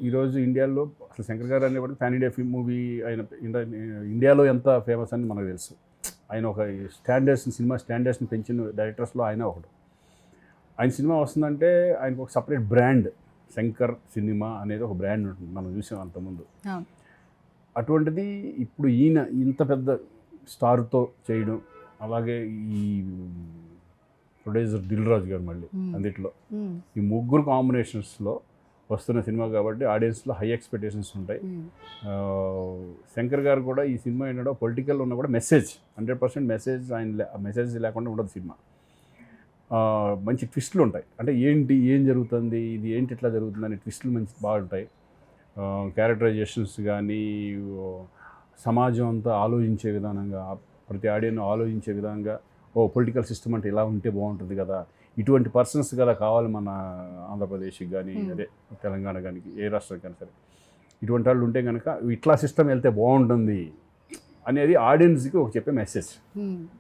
ఈరోజు ఇండియాలో అసలు శంకర్ గారు అనేవాడు ఫ్యాన్ ఇండియా ఫిల్మ్ మూవీ ఆయన ఇండియాలో ఎంత ఫేమస్ అని మనకు తెలుసు. ఆయన ఒక సినిమా స్టాండర్డ్స్ని పెంచిన డైరెక్టర్స్లో ఆయన ఒకడు. ఆయన సినిమా వస్తుందంటే ఆయనకు ఒక సపరేట్ బ్రాండ్, శంకర్ సినిమా అనేది ఒక బ్రాండ్ ఉంటుంది, మనం చూసాం అంతకుముందు. అటువంటిది ఇప్పుడు ఈయన ఇంత పెద్ద స్టార్తో చేయడం, అలాగే ఈ ప్రొడ్యూసర్ దిల్ రాజు గారు మళ్ళీ అందుట్లో, ఈ ముగ్గురు కాంబినేషన్స్లో వస్తున్న సినిమా కాబట్టి ఆడియన్స్లో హై ఎక్స్పెక్టేషన్స్ ఉంటాయి. శంకర్ గారు కూడా ఈ సినిమా ఏంటంటే పొలిటికల్ ఉన్నా కూడా మెసేజ్ 100% మెసేజ్, మెసేజ్ లేకుండా ఉండదు సినిమా. మంచి ట్విస్టులు ఉంటాయి, అంటే ఏం జరుగుతుంది, ఇది ఏంటి ఇట్లా జరుగుతుంది అనే ట్విస్టులు మంచి బాగుంటాయి. క్యారెక్టరైజేషన్స్ కానీ, సమాజం అంతా ఆలోచించే విధానంగా, ప్రతి ఆడియన్ ఆలోచించే విధంగా, పొలిటికల్ సిస్టమ్ అంటే ఇలా ఉంటే బాగుంటుంది కదా, ఇటువంటి పర్సన్స్ కదా కావాలి మన ఆంధ్రప్రదేశ్కి కానీ, అదే తెలంగాణ కానీ, ఏ రాష్ట్రానికి కానీ సరే, ఇటువంటి వాళ్ళు ఉంటే కనుక ఇట్లా సిస్టమ్ వెళ్తే బాగుంటుంది అనేది ఆడియన్స్కి ఒక చెప్పే మెసేజ్.